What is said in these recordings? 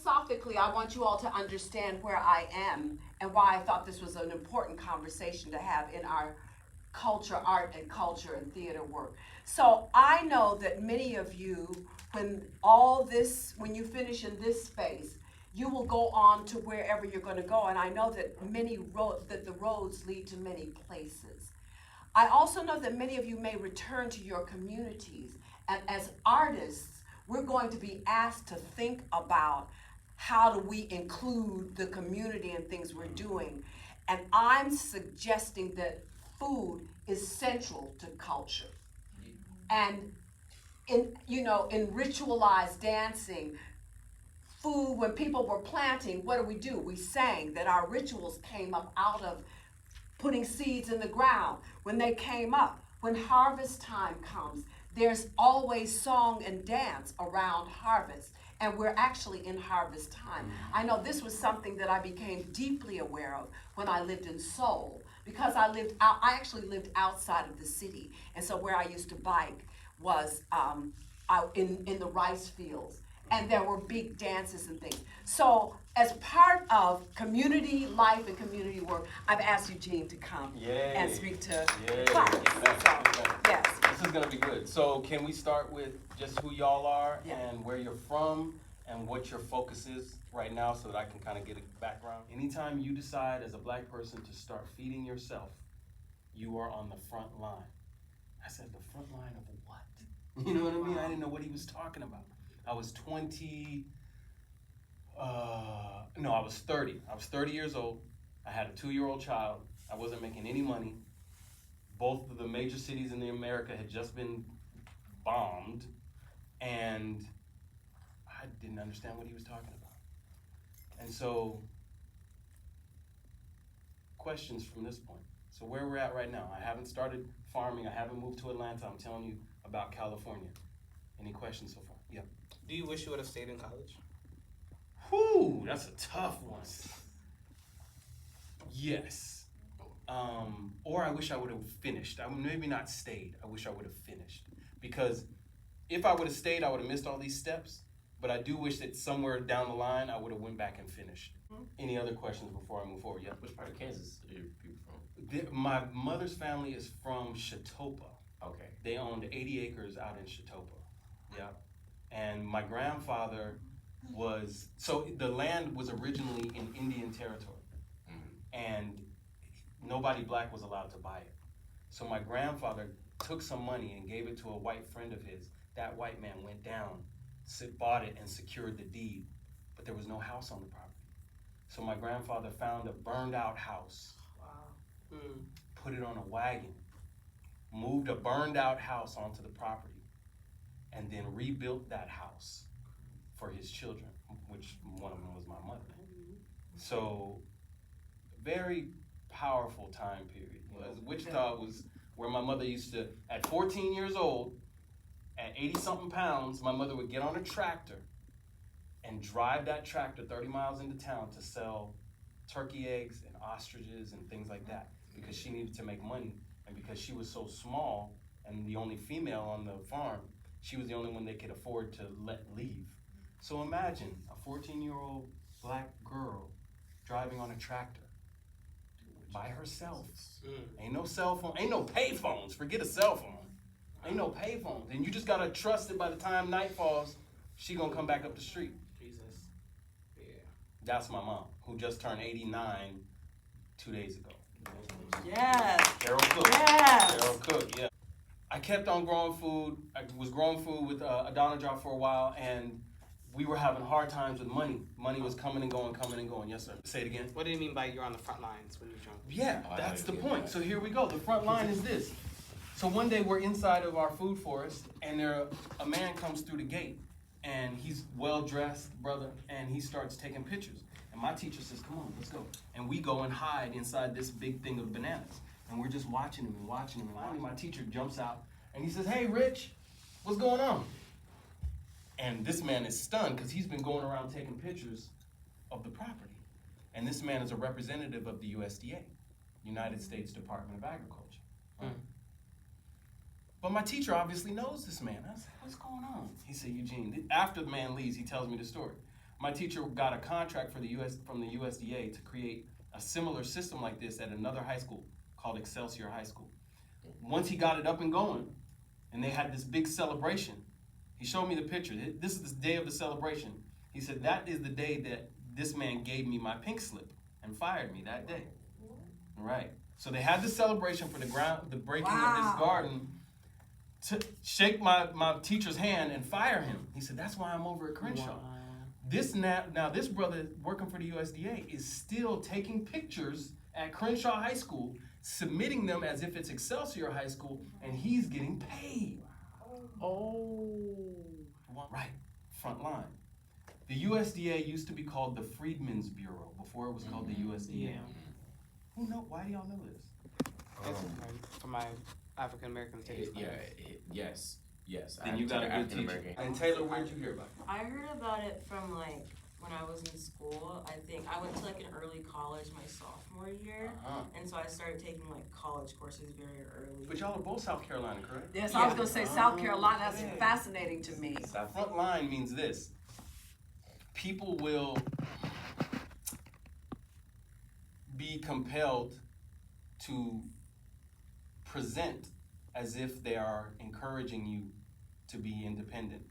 philosophically, I want you all to understand where I am and why I thought this was an important conversation to have in our culture, art and culture and theater work. So I know that many of you, when you finish in this space, you will go on to wherever you're going to go. And I know that that the roads lead to many places. I also know that many of you may return to your communities. And as artists, we're going to be asked to think about how do we include the community in things we're doing. And I'm suggesting that food is central to culture. And in ritualized dancing, food, when people were planting, what do? We sang that our rituals came up out of putting seeds in the ground. When they came up, when harvest time comes, there's always song and dance around harvest. And we're actually in harvest time. I know this was something that I became deeply aware of when I lived in Seoul, because I actually lived outside of the city. And so where I used to bike was out in the rice fields. And there were big dances and things. So as part of community life and community work, I've asked Eugene to come and speak to the class. Yes. This is gonna be good. So can we start with just who y'all are and where you're from and what your focus is right now, so that I can kind of get a background? Anytime you decide as a Black person to start feeding yourself, you are on the front line. I said, the front line of what? You know what I mean? I didn't know what he was talking about. I was 30. I was 30 years old. I had a 2-year-old child. I wasn't making any money. Both of the major cities in America had just been bombed, and I didn't understand what he was talking about. And so, questions from this point. So where we're at right now, I haven't started farming. I haven't moved to Atlanta. I'm telling you about California. Any questions so far? Yeah. Do you wish you would have stayed in college? Whew, that's a tough one. Yes. Or I wish I would have finished. Maybe not stayed. I wish I would have finished. Because if I would have stayed, I would have missed all these steps. But I do wish that somewhere down the line, I would have went back and finished. Any other questions before I move forward? Yeah. Which part of Kansas are you people from? My mother's family is from Chautauqua. Okay. They owned 80 acres out in Chautauqua. Yeah. And my grandfather the land was originally in Indian territory. And nobody Black was allowed to buy it. So my grandfather took some money and gave it to a white friend of his. That white man went down, bought it, and secured the deed. But there was no house on the property. So my grandfather found a burned out house, put it on a wagon, moved a burned out house onto the property, and then rebuilt that house for his children, which one of them was my mother. So, very powerful time period. Wichita was where my mother used to, at 14 years old, at 80-something pounds, my mother would get on a tractor and drive that tractor 30 miles into town to sell turkey eggs and ostriches and things like that, because she needed to make money. And because she was so small and the only female on the farm, she was the only one they could afford to let leave. So imagine a 14-year-old Black girl driving on a tractor by herself. Ain't no cell phone, ain't no pay phones, forget a cell phone. Ain't no pay phones. And you just gotta trust that by the time night falls, she gonna come back up the street. Jesus. Yeah. That's my mom, who just turned 89 2 days ago. Yes. Carol Cook. Yes. Carol Cook, yeah. I kept on growing food. I was growing food with Adonijah for a while, and we were having hard times with money. Money was coming and going, coming and going. Yes, sir. Say it again. What do you mean by you're on the front lines when you jump? Yeah, that's the point. So here we go. The front line is this. So one day we're inside of our food forest, and a man comes through the gate, and he's well-dressed, brother, and he starts taking pictures. And my teacher says, come on, let's go. And we go and hide inside this big thing of bananas. And we're just watching him and watching him. And finally my teacher jumps out, and he says, hey, Rich, what's going on? And this man is stunned because he's been going around taking pictures of the property. And this man is a representative of the USDA, United States Department of Agriculture. Right? But my teacher obviously knows this man. I said, what's going on? He said, Eugene, after the man leaves, he tells me the story. My teacher got a contract from the USDA to create a similar system like this at another high school called Excelsior High School. Once he got it up and going, and they had this big celebration, he showed me the picture. This is the day of the celebration. He said, that is the day that this man gave me my pink slip and fired me that day. Right. So they had the celebration for the breaking of this garden to shake my teacher's hand and fire him. He said, that's why I'm over at Crenshaw. Wow. Now this brother working for the USDA is still taking pictures at Crenshaw High School, submitting them as if it's Excelsior High School, and he's getting paid. Oh. Right, front line. The USDA used to be called the Freedmen's Bureau before it was called the USDA. Yeah. Who know? Why do y'all know this? For my African American studies. Yes. Then you got a good teacher. And Taylor, where'd you hear about it? I heard about it from like when I was in school. I think I went to like an early college my sophomore year, and so I started taking like college courses very early. But y'all are both South Carolina, correct? Yes, I was gonna say South Carolina, that's fascinating to me. Front line means this. People will be compelled to present as if they are encouraging you to be independent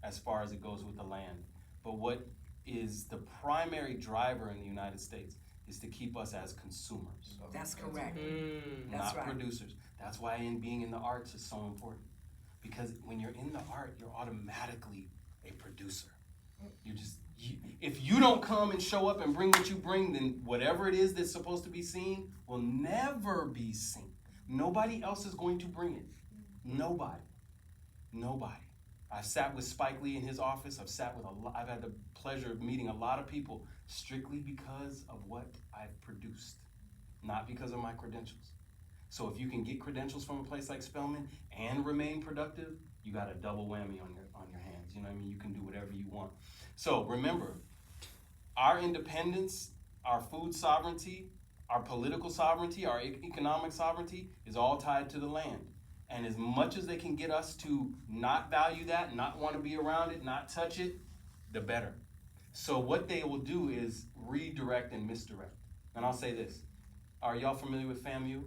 as far as it goes with the land. But what is the primary driver in the United States is to keep us as consumers, That's correct. not That's right. producers. That's why being in the arts is so important. Because when you're in the art, you're automatically a producer. If you don't come and show up and bring what you bring, then whatever it is that's supposed to be seen will never be seen. Nobody else is going to bring it. Nobody. I've sat with Spike Lee in his office. I've had the pleasure of meeting a lot of people strictly because of what I've produced, not because of my credentials. So if you can get credentials from a place like Spelman and remain productive, you got a double whammy on your hands. You know what I mean? You can do whatever you want. So remember, our independence, our food sovereignty, our political sovereignty, our economic sovereignty is all tied to the land. And as much as they can get us to not value that, not want to be around it, not touch it, the better. So what they will do is redirect and misdirect. And I'll say this. Are y'all familiar with FAMU?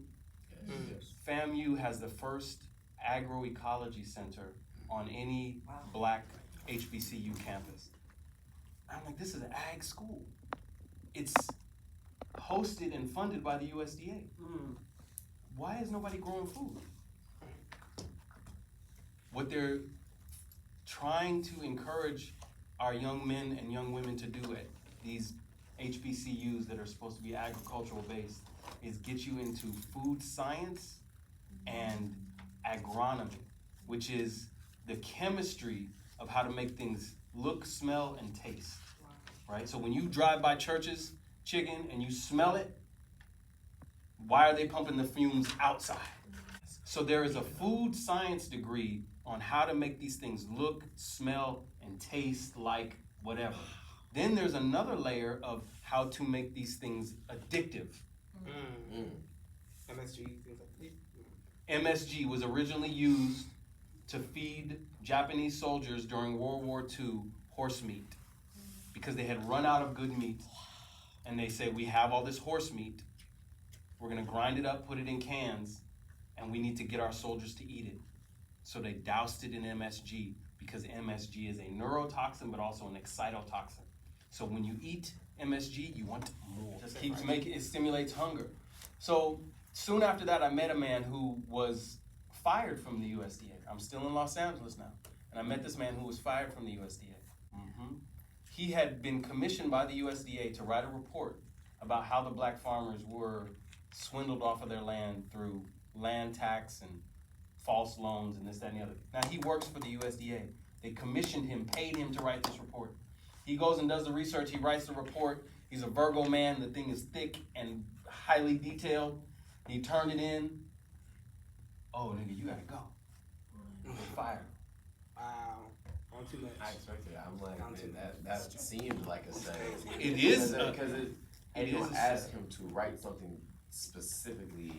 Yes. FAMU has the first agroecology center on any black HBCU campus. I'm like, this is an ag school. It's hosted and funded by the USDA. Why is nobody growing food? What they're trying to encourage our young men and young women to do at these HBCUs that are supposed to be agricultural based is get you into food science and agronomy, which is the chemistry of how to make things look, smell, and taste, right? So when you drive by Church's Chicken and you smell it, why are they pumping the fumes outside? So there is a food science degree on how to make these things look, smell, and taste like whatever. Then there's another layer of how to make these things addictive. MSG, things like that. MSG was originally used to feed Japanese soldiers during World War II horse meat because they had run out of good meat. And they say, we have all this horse meat. We're going to grind it up, put it in cans, and we need to get our soldiers to eat it. So they doused it in MSG because MSG is a neurotoxin but also an excitotoxin. So when you eat MSG, you want more. It stimulates hunger. So soon after that, I met a man who was fired from the USDA. I'm still in Los Angeles now. And I met this man who was fired from the USDA. He had been commissioned by the USDA to write a report about how the black farmers were swindled off of their land through land tax and false loans and this, that, and the other. Now he works for the USDA. They commissioned him, paid him to write this report. He goes and does the research, he writes the report. He's a Virgo man, the thing is thick and highly detailed. He turned it in. Oh, nigga, you gotta go. You're fired. Wow. On too much. I expected it. I'm like, man, that seemed like a say. It is. Because It you is don't ask him to write something specifically,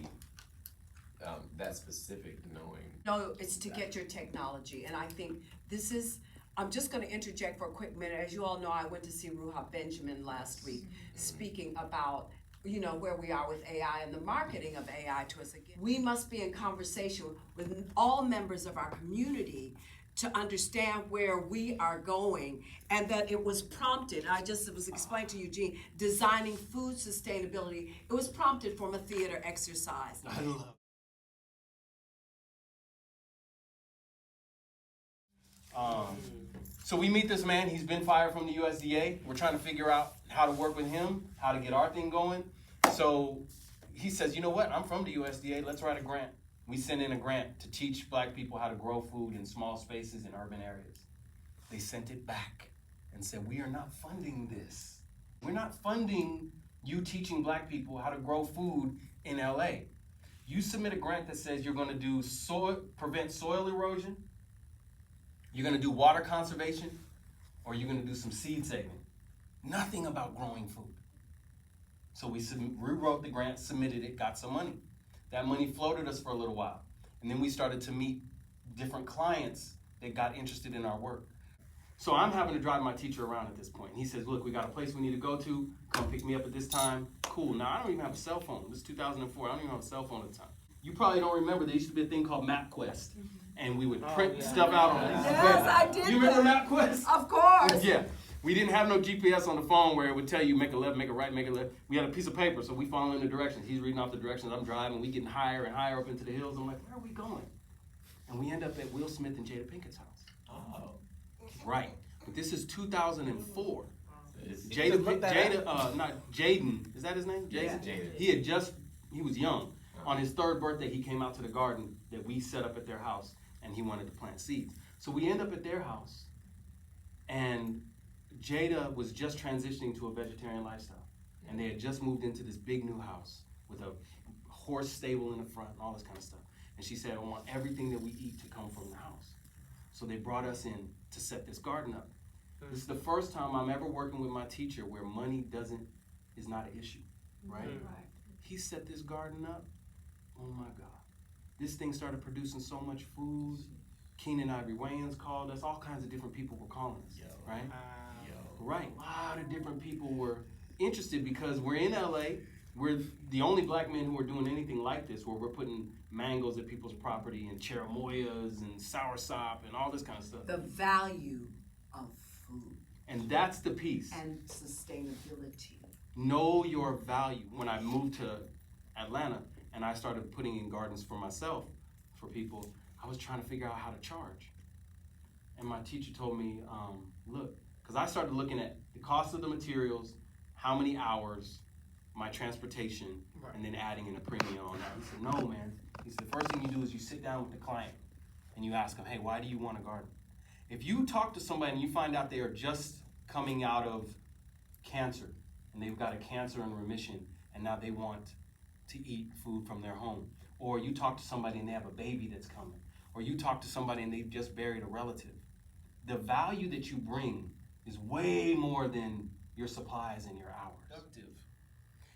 that specific, knowing. No, it's to get your technology. And I think this is I'm just going to interject for a quick minute. As you all know, I went to see Ruha Benjamin last week speaking about where we are with AI and the marketing of AI to us. Again, we must be in conversation with all members of our community to understand where we are going, and that it was prompted, it was explained to Eugene, designing food sustainability. It was prompted from a theater exercise. I love So we meet this man, he's been fired from the USDA. We're trying to figure out how to work with him, how to get our thing going. So he says, you know what, I'm from the USDA, let's write a grant. We sent in a grant to teach black people how to grow food in small spaces in urban areas. They sent it back and said, we are not funding this. We're not funding you teaching black people how to grow food in LA. You submit a grant that says you're gonna do prevent soil erosion, you're gonna do water conservation, or you're gonna do some seed saving. Nothing about growing food. So we rewrote the grant, submitted it, got some money. That money floated us for a little while. And then we started to meet different clients that got interested in our work. So I'm having to drive my teacher around at this point. He says, look, we got a place we need to go to. Come pick me up at this time. Cool. Now, I don't even have a cell phone. This is 2004. I don't even have a cell phone at the time. You probably don't remember, there used to be a thing called MapQuest. And we would print stuff out on it. Yes, I did. You remember MapQuest? Of course. Yeah. We didn't have no GPS on the phone where it would tell you make a left, make a right, make a left. We had a piece of paper, so we following the directions. He's reading off the directions. I'm driving. We getting higher and higher up into the hills. I'm like, where are we going? And we end up at Will Smith and Jada Pinkett's house. Oh. Right. But this is 2004. Jaden, is that his name? Jaden? Jaden. He was young. On his 3rd birthday, he came out to the garden that we set up at their house, and he wanted to plant seeds. So we end up at their house, and Jada was just transitioning to a vegetarian lifestyle, and they had just moved into this big new house with a horse stable in the front and all this kind of stuff. And she said, I want everything that we eat to come from the house. So they brought us in to set this garden up. This is the first time I'm ever working with my teacher where money is not an issue, right? Right. He set this garden up. Oh my God. This thing started producing so much food. Keenan Ivory Wayans called us. All kinds of different people were calling us, right? Right, a lot of different people were interested because we're in LA. We're the only black men who are doing anything like this, where we're putting mangoes at people's property and cherimoyas and soursop and all this kind of stuff. The value of food. And that's the piece. And sustainability. Know your value. When I moved to Atlanta and I started putting in gardens for myself, for people, I was trying to figure out how to charge. And my teacher told me, look, because I started looking at the cost of the materials, how many hours, my transportation, and then adding in a premium on that. He said, no, man. He said, the first thing you do is you sit down with the client and you ask them, hey, why do you want a garden? If you talk to somebody and you find out they are just coming out of cancer and they've got a cancer in remission and now they want to eat food from their home, or you talk to somebody and they have a baby that's coming, or you talk to somebody and they've just buried a relative, the value that you bring is way more than your supplies and your hours. Productive.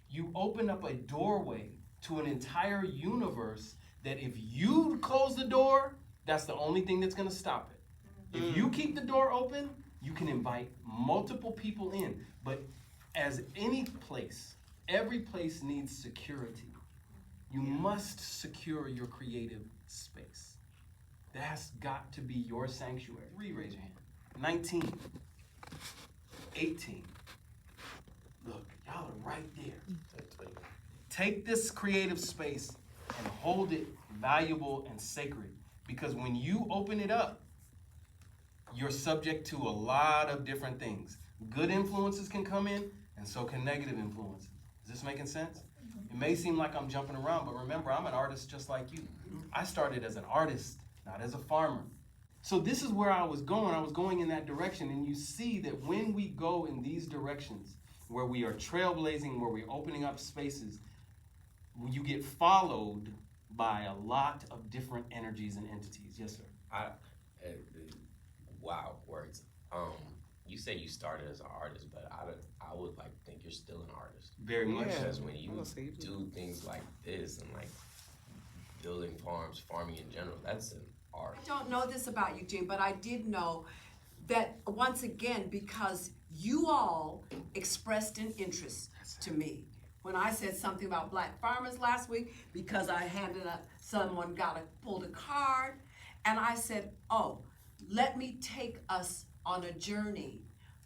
You open up a doorway to an entire universe that if you close the door, that's the only thing that's gonna stop it. If you keep the door open, you can invite multiple people in. But as any place, every place needs security. You must secure your creative space. That's got to be your sanctuary. Raise your hand. 19. 18. Look, y'all are right there. Take this creative space and hold it valuable and sacred, because when you open it up, you're subject to a lot of different things. Good influences can come in, and so can negative influences. Is this making sense? It may seem like I'm jumping around, but remember, I'm an artist just like you. I started as an artist, not as a farmer. So this is where I was going. I was going in that direction, and you see that when we go in these directions, where we are trailblazing, where we're opening up spaces, you get followed by a lot of different energies and entities. Yes, sir. Wow, words. You say you started as an artist, but I would like to think you're still an artist. Very much. Because when you do things like this and like building farms, farming in general, that's an art. I don't know this about Eugene, but I did know that once again, because you all expressed an interest to me. When I said something about black farmers last week, because I someone pulled a card, and I said, oh, let me take us on a journey,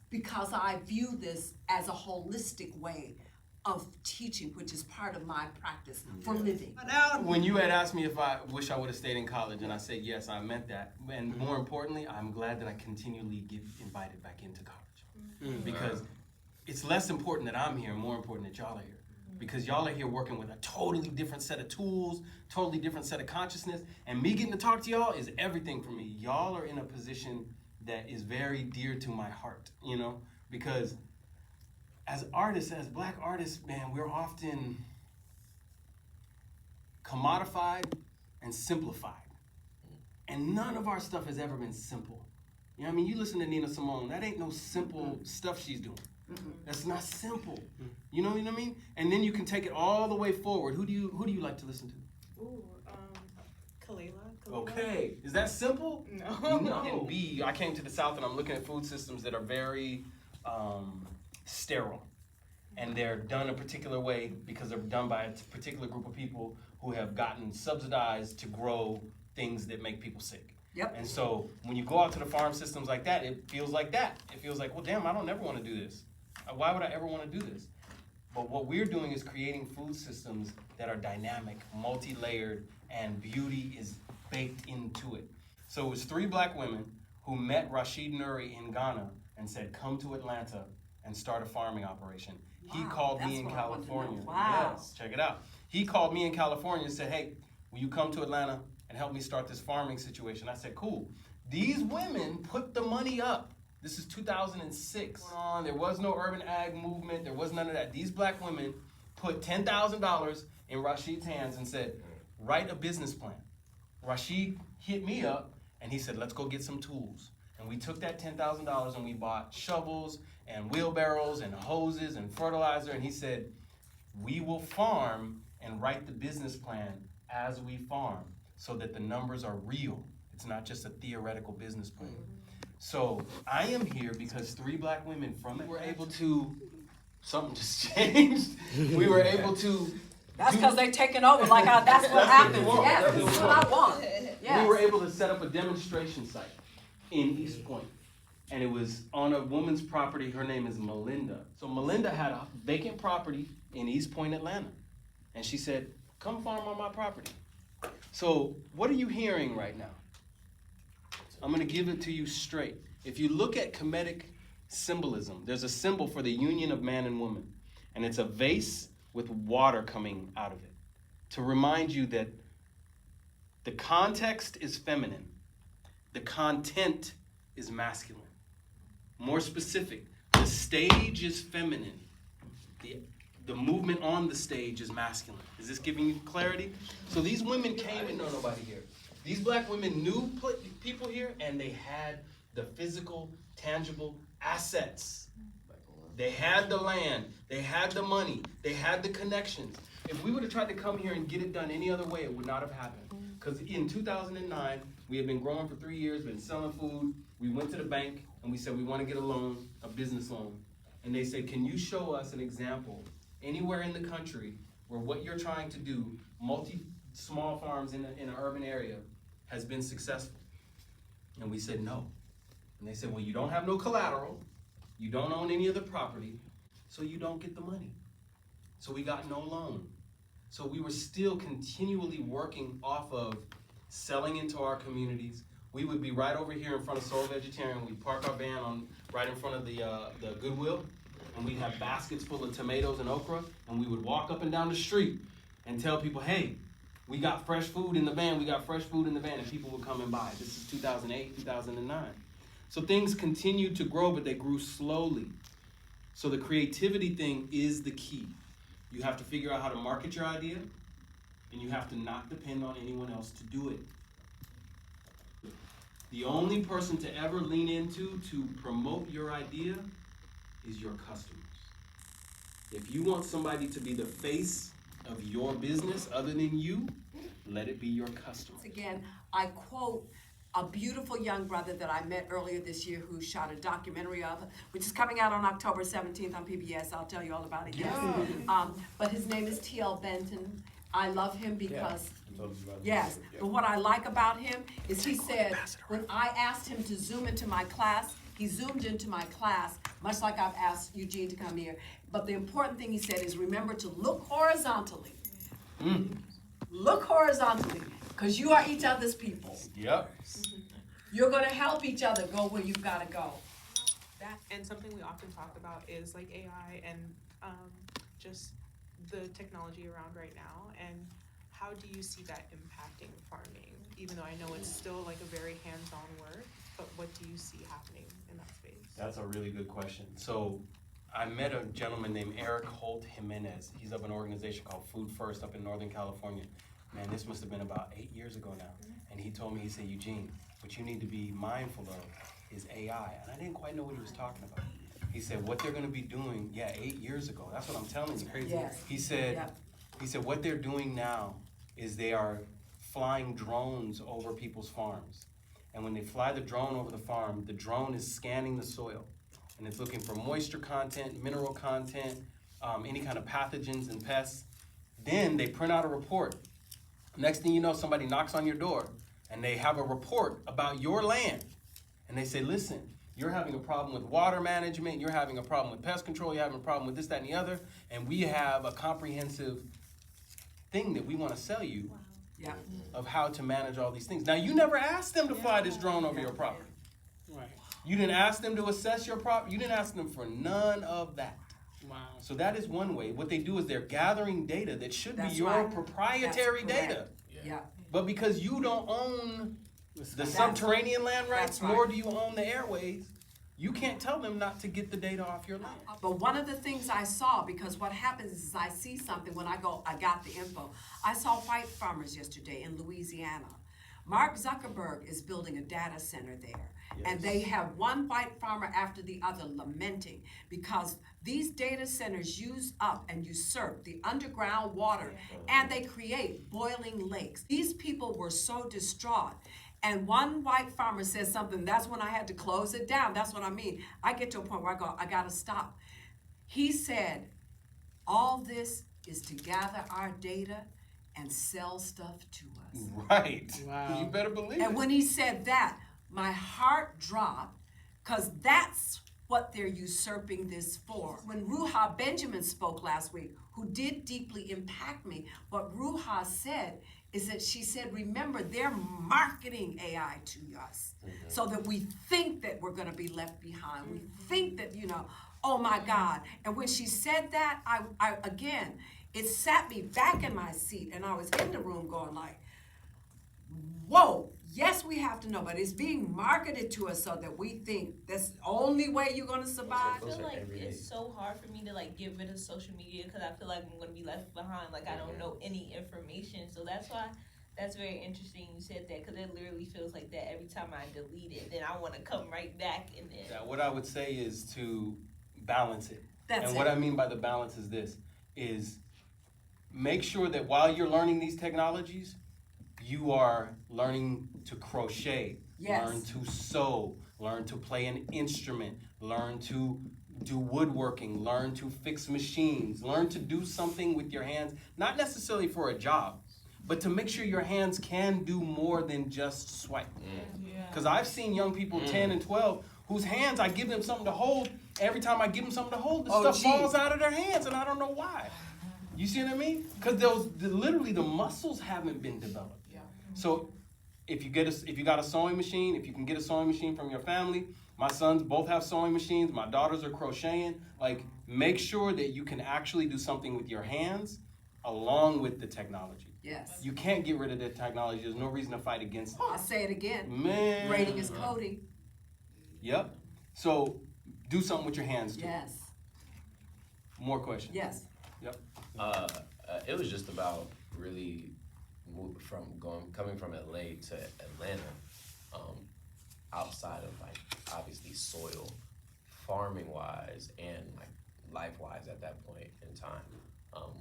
because I view this as a holistic way of teaching, which is part of my practice for living. When you had asked me if I wish I would have stayed in college, and I said yes, I meant that. And more importantly, I'm glad that I continually get invited back into college. Because it's less important that I'm here, more important that y'all are here. Because y'all are here working with a totally different set of tools, totally different set of consciousness, and me getting to talk to y'all is everything for me. Y'all are in a position that is very dear to my heart, you know? Because as artists, as black artists, man, we're often commodified and simplified. And none of our stuff has ever been simple. You know what I mean? You listen to Nina Simone, that ain't no simple stuff she's doing. That's not simple. You know what I mean? And then you can take it all the way forward. Who do you like to listen to? Ooh, Kalila. Okay, is that simple? No. No. And B, I came to the South and I'm looking at food systems that are very sterile. And they're done a particular way because they're done by a particular group of people who have gotten subsidized to grow things that make people sick. Yep. And so when you go out to the farm systems like that, it feels like that. It feels like, well, damn, I don't ever want to do this. Why would I ever want to do this? But what we're doing is creating food systems that are dynamic, multi-layered, and beauty is baked into it. So it was 3 black women who met Rashid Nuri in Ghana and said, come to Atlanta and start a farming operation. He Wow, called that's me in what I want to know. California. Wow. Yes, check it out. He called me in California and said, hey, will you come to Atlanta and help me start this farming situation? I said, cool. These women put the money up. This is 2006. There was no urban ag movement. There was none of that. These black women put $10,000 in Rashid's hands and said, write a business plan. Rashid hit me up and he said, let's go get some tools. And we took that $10,000 and we bought shovels and wheelbarrows and hoses and fertilizer. And he said, we will farm and write the business plan as we farm so that the numbers are real. It's not just a theoretical business plan. So I am here because 3 black women from it were able to, something just changed. We were able to. That's because they taking over like that's what happens. Yes, this is what I want. Yes. We were able to set up a demonstration site in East Point. And it was on a woman's property. Her name is Melinda. So Melinda had a vacant property in East Point, Atlanta. And she said, come farm on my property. So what are you hearing right now? I'm going to give it to you straight. If you look at Kemetic symbolism, there's a symbol for the union of man and woman. And it's a vase with water coming out of it to remind you that the context is feminine. The content is masculine. More specific, the stage is feminine. The movement on the stage is masculine. Is this giving you clarity? So these women came and know nobody here. These black women knew people here and they had the physical, tangible assets. They had the land, they had the money, they had the connections. If we would have tried to come here and get it done any other way, it would not have happened. Because in 2009, we had been growing for 3 years, been selling food. We went to the bank and we said, we want to get a loan, a business loan. And they said, can you show us an example anywhere in the country where what you're trying to do, small farms in an urban area, has been successful? And we said, no. And they said, well, you don't have no collateral. You don't own any of the property, so you don't get the money. So we got no loan. So we were still continually working off of selling into our communities. We would be right over here in front of Soul Vegetarian. We'd park our van right in front of the Goodwill, and we'd have baskets full of tomatoes and okra, and we would walk up and down the street and tell people, hey, we got fresh food in the van, we got fresh food in the van, and people would come and buy. This is 2008, 2009. So things continued to grow, but they grew slowly. So the creativity thing is the key. You have to figure out how to market your idea, and you have to not depend on anyone else to do it. The only person to ever lean into to promote your idea is your customers. If you want somebody to be the face of your business other than you, let it be your customers. Again, I quote a beautiful young brother that I met earlier this year who shot a documentary of, which is coming out on October 17th on PBS. I'll tell you all about it, yes. But his name is T.L. Benton. I love him because, yes, but what I like about him is he said, when I asked him to zoom into my class, he zoomed into my class, much like I've asked Eugene to come here. But the important thing he said is remember to look horizontally. Look horizontally, because you are each other's people. Yep. You're gonna help each other go where you've gotta go. That and something we often talk about is like AI and just the technology around right now. And how do you see that impacting farming? Even though I know it's still like a very hands-on work, but what do you see happening in that space? That's a really good question. So I met a gentleman named Eric Holt Jimenez. He's of an organization called Food First up in Northern California. Man, this must have been about 8 years ago now. And he told me, he said, Eugene, what you need to be mindful of is AI. And I didn't quite know what he was talking about. He said, what they're gonna be doing, 8 years ago, that's what I'm telling you. Crazy. Yes. He said, Yep. what they're doing now is they are flying drones over people's farms. And when they fly the drone over the farm, the drone is scanning the soil. And it's looking for moisture content, mineral content, any kind of pathogens and pests. Then they print out a report. Next thing you know, somebody knocks on your door and they have a report about your land. And they say, listen, you're having a problem with water management, you're having a problem with pest control, you're having a problem with this, that, and the other, and we have a comprehensive thing that we want to sell you Yeah. of how to manage all these things. Now, you never asked them to fly this drone over your property. Right. You didn't ask them to assess your property. You didn't ask them for none of that. Wow. So that is one way. What they do is they're gathering data that should be That's your right. proprietary That's correct. data. Yeah. But because you don't own the That's- subterranean land rights, that's right. nor do you own the airways, you can't tell them not to get the data off your land. But one of the things I saw, because what happens is I see something when I got the info. I saw white farmers yesterday in Louisiana. Mark Zuckerberg is building a data center there. And they have one white farmer after the other lamenting because these data centers use up and usurp the underground water and they create boiling lakes. These people were so distraught. And one white farmer said something, that's when I had to close it down. That's what I mean. I get to a point where I go, I gotta stop. He said, all this is to gather our data and sell stuff to us. Right. Wow. You better believe And it. when he said that, my heart dropped, because that's what they're usurping this for. When Ruha Benjamin spoke last week, who did deeply impact me, what Ruha said is that she said, remember, they're marketing AI to us so that we think that we're gonna be left behind. We think that, oh my God. And when she said that, I again, it sat me back in my seat and I was in the room going like, whoa, yes, we have to know, but it's being marketed to us so that we think that's the only way you're gonna survive. I feel like it's so hard for me to like get rid of social media because I feel like I'm gonna be left behind. Like I don't know any information, so that's why that's very interesting you said that because it literally feels like that every time I delete it, then I want to come right back and then. Now, what I would say is to balance it. That's and it. what I mean by the balance is this, is make sure that while you're learning these technologies, you are learning to crochet, Yes. learn to sew, learn to play an instrument, learn to do woodworking, learn to fix machines, learn to do something with your hands, not necessarily for a job, but to make sure your hands can do more than just swipe. Because I've seen young people 10 and 12 whose hands, I give them something to hold, every time I give them something to hold, the stuff falls out of their hands and I don't know why. You see what I mean? Because literally the muscles haven't been developed. So if you got a sewing machine, if you can get a sewing machine from your family, my sons both have sewing machines, my daughters are crocheting, like make sure that you can actually do something with your hands along with the technology. Yes. You can't get rid of the technology. There's no reason to fight against it. I'll say it again. Man. Grading is coding. Yep. So do something with your hands too. Yes. More questions? Yes. Yep. It was just about really coming from LA to Atlanta, outside of like obviously soil, farming wise and like life wise at that point in time.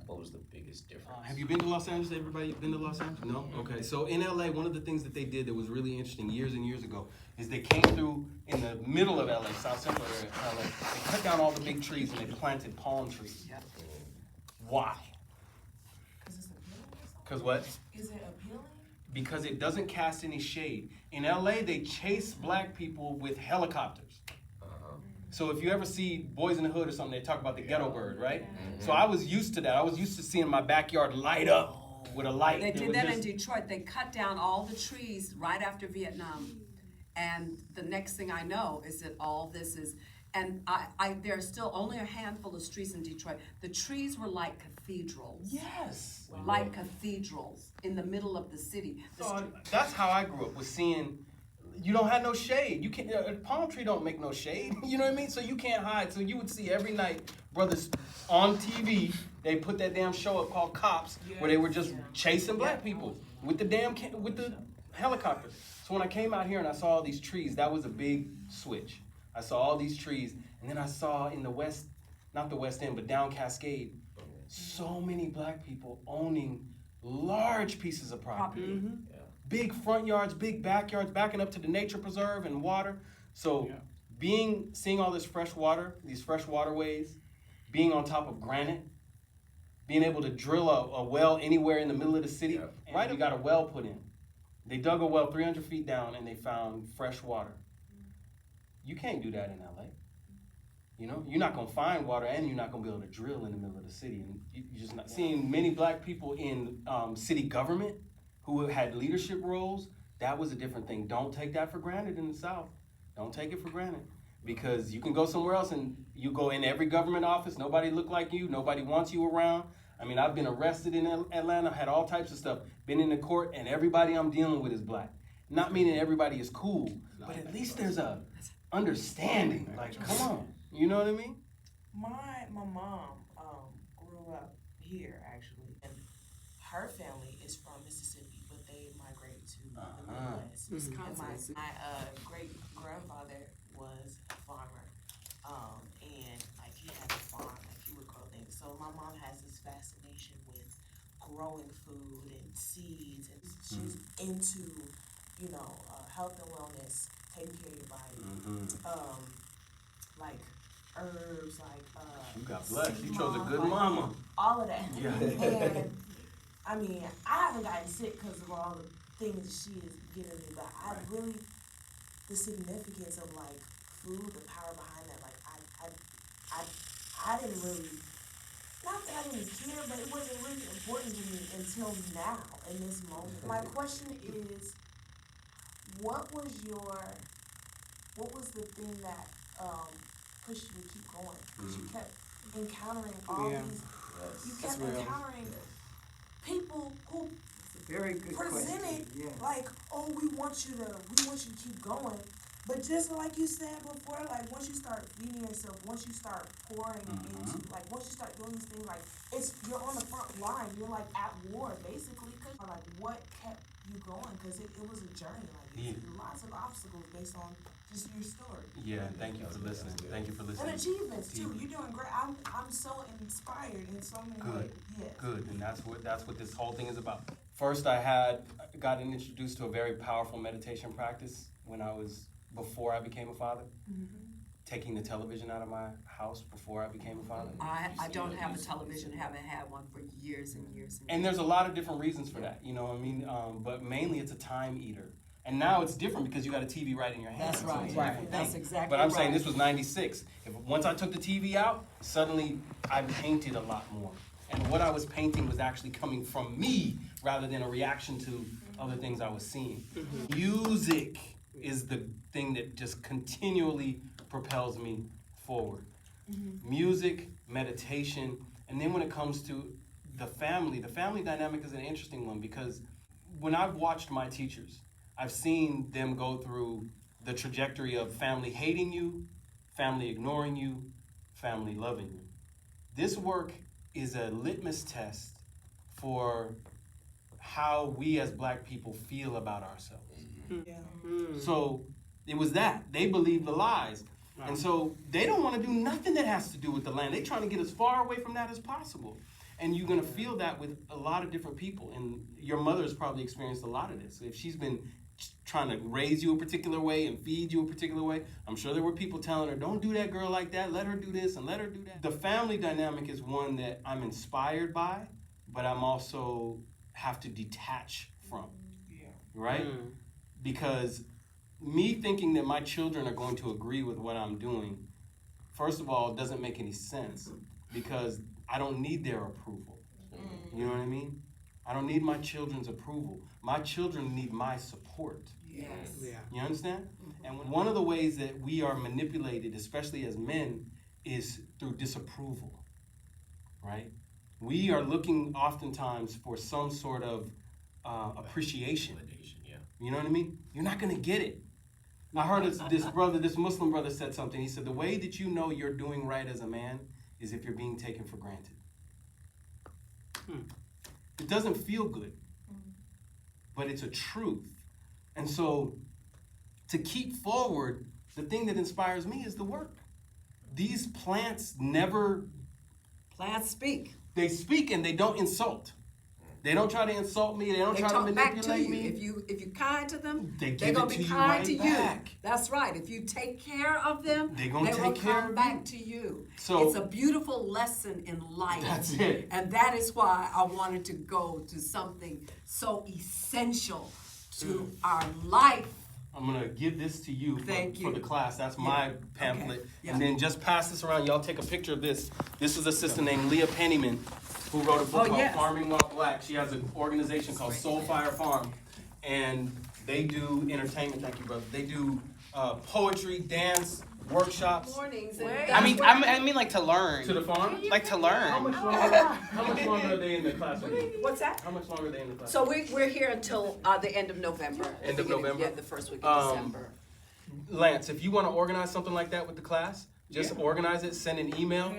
What was the biggest difference? Have you been to Los Angeles? Everybody been to Los Angeles? No? Okay. So in LA, one of the things that they did that was really interesting years and years ago is they came through in the middle of LA, South Central area of LA. They cut down all the big trees and they planted palm trees. Yeah. Why? Because it's appealing or something? Because what? Is it appealing? Because it doesn't cast any shade. In LA, they chase black people with helicopters. So if you ever see Boys in the Hood or something, they talk about the ghetto bird, right? So I was used to that. I was used to seeing my backyard light up with a light. They It did was that in just- Detroit. They cut down all the trees right after Vietnam. And the next thing I know is that all this is, and there are still only a handful of streets in Detroit. The trees were like cathedrals. Yes. Like cathedrals in the middle of the city. The So that's how I grew up, was seeing you don't have no shade. You can't. A palm tree don't make no shade. You know what I mean? So you can't hide. So you would see every night, brothers on TV. They put that damn show up called Cops, where they were just chasing black people with the helicopters. So when I came out here and I saw all these trees, that was a big switch. I saw all these trees, and then I saw in the west, not the West End, but down Cascade, so many black people owning large pieces of property. Big front yards, big backyards, backing up to the nature preserve and water. So seeing all this fresh water, these fresh waterways, being on top of granite, being able to drill a well anywhere in the middle of the city, right? We got a well put in. They dug a well 300 feet down and they found fresh water. You can't do that in LA. You know, you're not gonna find water and you're not gonna be able to drill in the middle of the city. And you're just not seeing many black people in city government who had leadership roles. That was a different thing. Don't take that for granted in the South. Don't take it for granted. Because you can go somewhere else and you go in every government office, nobody look like you, nobody wants you around. I mean, I've been arrested in Atlanta, had all types of stuff, been in the court, and everybody I'm dealing with is black. Not meaning everybody is cool, but at least there's a understanding. Like, come on, you know what I mean? My mom grew up here actually, and her family is from Mississippi, but they migrated to the Midwest. Wisconsin. My great grandfather was a farmer, and like he had a farm, like he would grow things. So my mom has this fascination with growing food and seeds, and she's into, you know, health and wellness, taking care of your body, like herbs, like You got blessed. You sea chose a moss, good like, mama. all of that. Yeah. And I mean, I haven't gotten sick because of all the things that she has given me, but I really, the significance of like food, the power behind that, like I didn't really, not that I didn't care, but it wasn't really important to me until now, in this moment. My question is, what was the thing that pushed you to keep going? Because you kept encountering all these, you kept encountering people who Very good presented question. Yes. like, oh, we want you to keep going. But just like you said before, like once you start feeding yourself, once you start pouring into, like once you start doing these things, like you're on the front line, you're like at war basically. Cause like what kept you going? Cause it was a journey, like lots of obstacles based on just your story. Yeah, thank you for listening. Thank you for listening. And achievements too. You're doing great. I'm so inspired in so many ways. Yes. Good, and that's what this whole thing is about. First, I gotten introduced to a very powerful meditation practice before I became a father. Taking the television out of my house before I became a father. I don't have a television, haven't had one for years and years. And there's a lot of different reasons for that, you know what I mean? But mainly it's a time eater. And now it's different because you got a TV right in your hand. That's so right. it's a different That's thing. exactly But I'm saying right. this was 96. Once I took the TV out, suddenly I painted a lot more. And what I was painting was actually coming from me rather than a reaction to other things I was seeing. Music is the thing that just continually propels me forward. Music, meditation, and then when it comes to the family dynamic is an interesting one because when I've watched my teachers, I've seen them go through the trajectory of family hating you, family ignoring you, family loving you. This work is a litmus test for how we as black people feel about ourselves. So it was that. They believe the lies. And so they don't want to do nothing that has to do with the land. They're trying to get as far away from that as possible. And you're gonna feel that with a lot of different people. And your mother's probably experienced a lot of this. If she's been trying to raise you a particular way and feed you a particular way, I'm sure there were people telling her, don't do that girl like that, let her do this and let her do that. The family dynamic is one that I'm inspired by, but I'm also have to detach from, right? Because me thinking that my children are going to agree with what I'm doing, first of all, doesn't make any sense because I don't need their approval. You know what I mean? I don't need my children's approval. My children need my support. Yes. Yeah. You understand? And one of the ways that we are manipulated, especially as men, is through disapproval, right? We are looking oftentimes for some sort of appreciation. Validation, yeah. You know what I mean? You're not gonna get it. I heard this Muslim brother said something. He said, the way that you know you're doing right as a man is if you're being taken for granted. It doesn't feel good, but it's a truth. And so to keep forward, the thing that inspires me is the work. These plants never, Plants speak. they speak and they don't insult. They don't try to insult me. They don't They try to talk back to manipulate you. me. If you're kind to them, They they're give gonna it be to you kind right to you. back. That's right. If you take care of them, They gonna will take care come of back you. to you. So- it's a beautiful lesson in life. That's it. And that is why I wanted to go to something so essential to our life. I'm gonna give this to you Thank for you. the class. That's my pamphlet. Okay. Yeah. And then just pass this around. Y'all take a picture of this. This is a sister named Leah Pennyman who wrote a book called yes. Farming While Black. She has an organization called Soul Fire Farm. And they do entertainment, thank you, brother. They do poetry, dance, workshops. Mornings and I mean, like to learn. To the farm? Like to How learn. much longer are they in the class with you? What's that? How much longer are they in the class? So we're here until the end of November. End of Beginning- November? Yeah, the first week of Um, December. Lance, if you want to organize something like that with the class, just Yeah. organize it, send an email,